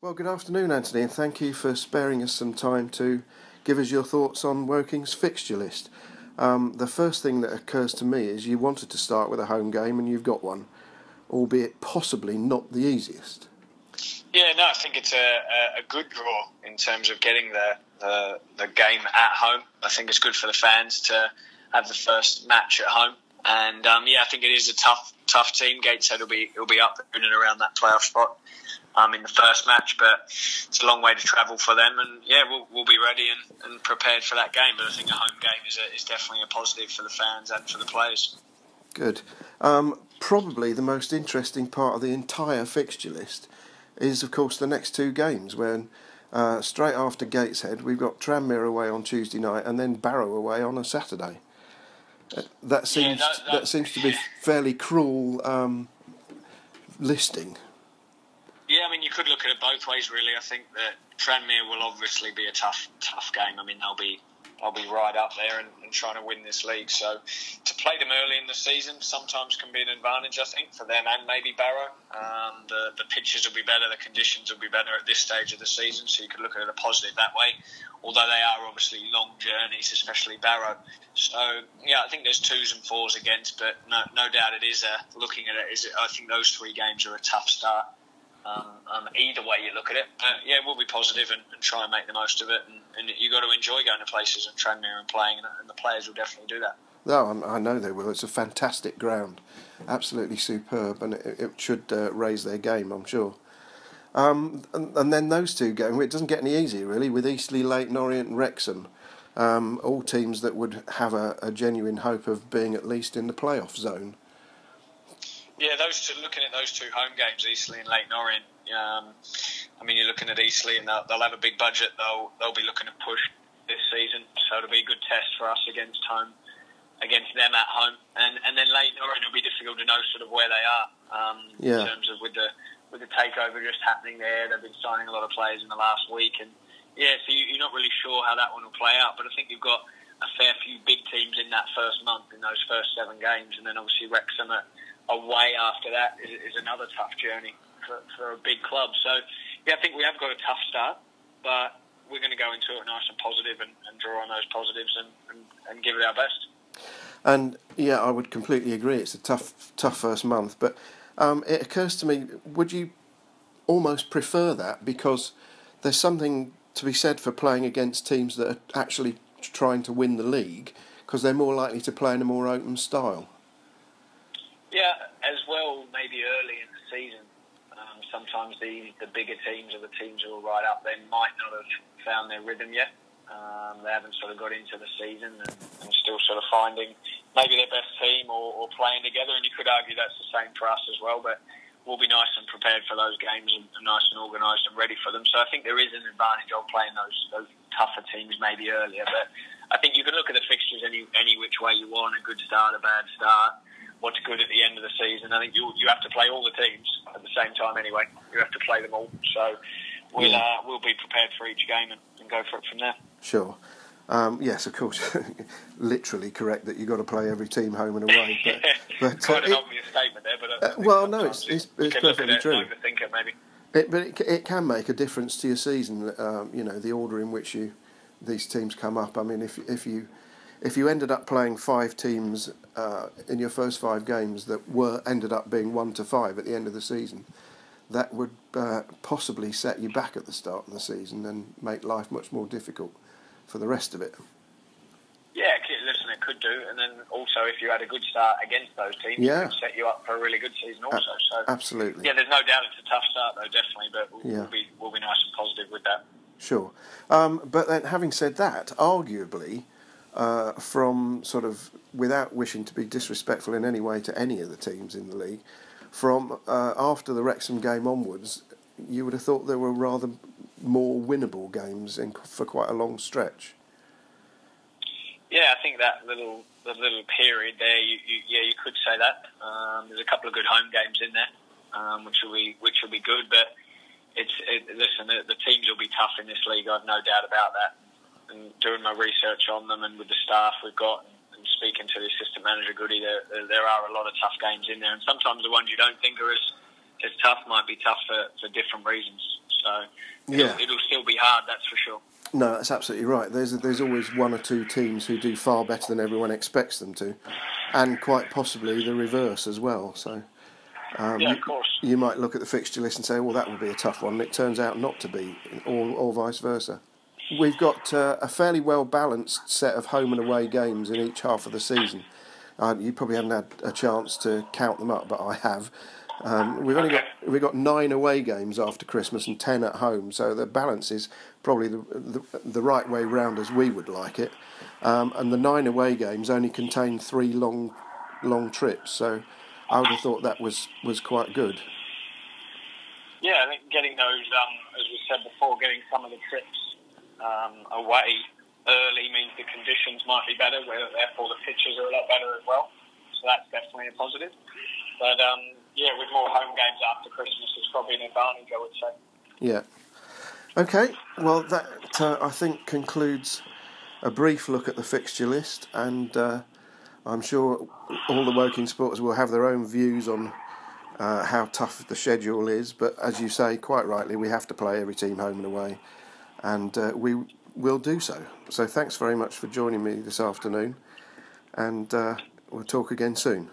Well, good afternoon, Anthony, and thank you for sparing us some time to give us your thoughts on Woking's fixture list. The first thing that occurs to me is you wanted to start with a home game and you've got one, albeit possibly not the easiest. Yeah, no, I think it's a good draw in terms of getting the game at home. I think it's good for the fans to have the first match at home, and I think it is a tough team. Gateshead will be up in and around that playoff spot in the first match, but it's a long way to travel for them, and we'll be ready and prepared for that game. But I think a home game is definitely a positive for the fans and for the players. Good. Probably the most interesting part of the entire fixture list is, of course, the next two games, when straight after Gateshead we've got Tranmere away on Tuesday night and then Barrow away on a Saturday. That seems to be fairly cruel listing. Yeah, I mean, you could look at it both ways, really. I think that Tranmere will obviously be a tough game. I mean, they'll be right up there and trying to win this league. So to play them early in the season sometimes can be an advantage, I think, for them and maybe Barrow. The pitches will be better, the conditions will be better at this stage of the season, so you could look at it a positive that way, although they are obviously long journeys, especially Barrow. So, I think there's twos and fours against, but no doubt it is, looking at it, I think those three games are a tough start. Either way you look at it, we'll be positive and try and make the most of it, and you've got to enjoy going to places and Tranmere and playing, and the players will definitely do that. No, I know they will. It's a fantastic ground, absolutely superb, and it should raise their game, I'm sure. And then those two games, it doesn't get any easier really, with Eastleigh, Leyton Orient and Wrexham, all teams that would have a genuine hope of being at least in the playoff zone. Yeah, looking at those two home games, Eastleigh and Leyton Orient. You're looking at Eastleigh, and they'll have a big budget. They'll be looking to push this season, so it'll be a good test for us against them at home. And then Leyton Orient, will be difficult to know sort of where they are in terms of with the takeover just happening there. They've been signing a lot of players in the last week, and so you're not really sure how that one will play out. But I think you've got a fair few big teams in that first month, in those first 7 games, and then obviously Wrexham away after that is another tough journey for a big club. So, I think we have got a tough start, but we're going to go into it nice and positive and draw on those positives and give it our best. And, I would completely agree. It's a tough first month, but it occurs to me, would you almost prefer that? Because there's something to be said for playing against teams that are actually trying to win the league, because they're more likely to play in a more open style. Yeah, as well, maybe early in the season. Sometimes the bigger teams or the teams who are right up there might not have found their rhythm yet. They haven't sort of got into the season and still sort of finding maybe their best team or playing together. And you could argue that's the same for us as well, but we'll be nice and prepared for those games and nice and organised and ready for them. So I think there is an advantage of playing those tougher teams maybe earlier. But I think you can look at the fixtures any which way you want, a good start, a bad start, what's good at the end of the season. I think you have to play all the teams at the same time anyway. You have to play them all. So we'll be prepared for each game and go for it from there. Sure. Yes, of course. Literally correct that you've got to play every team home and away. But quite an obvious statement there. But it's perfectly true. Overthink it maybe. But it can make a difference to your season. The order in which these teams come up. I mean, if you ended up playing 5 teams in your first 5 games that ended up being 1-5 at the end of the season, that would possibly set you back at the start of the season and make life much more difficult for the rest of it. Yeah, listen, it could do. And then also, if you had a good start against those teams, it could set you up for a really good season also. So absolutely. Yeah, there's no doubt it's a tough start though, definitely, but we'll be nice and positive with that. Sure. But then, having said that, arguably, from sort of, without wishing to be disrespectful in any way to any of the teams in the league, from after the Wrexham game onwards, you would have thought there were rather more winnable games for quite a long stretch. Yeah, I think the little period there, you could say that. There's a couple of good home games in there, which will be good. But listen, the teams will be tough in this league. I've no doubt about that. And doing my research on them and with the staff we've got, and speaking to the assistant manager Goody, there are a lot of tough games in there, and sometimes the ones you don't think are as tough might be tough for different reasons. So Yeah. it'll still be hard, that's for sure. No, that's absolutely right. There's always one or two teams who do far better than everyone expects them to, and quite possibly the reverse as well. So Yeah, of course. you might look at the fixture list and say, well, that would be a tough one, and it turns out not to be, or vice versa. We've got a fairly well-balanced set of home and away games in each half of the season. You probably haven't had a chance to count them up, but I have. We've got 9 away games after Christmas and 10 at home, so the balance is probably the right way round as we would like it. And the 9 away games only contain 3 long trips, so I would have thought that was quite good. Yeah, I think getting those, as we said before, getting some of the trips away early means the conditions might be better, where therefore the pitches are a lot better as well. So that's definitely a positive. But yeah, with more home games after Christmas, it's probably an advantage, I would say. Yeah. Okay. Well, that I think concludes a brief look at the fixture list, and I'm sure all the Woking supporters will have their own views on how tough the schedule is. But as you say, quite rightly, we have to play every team home and away, and we will do so. So thanks very much for joining me this afternoon, and we'll talk again soon.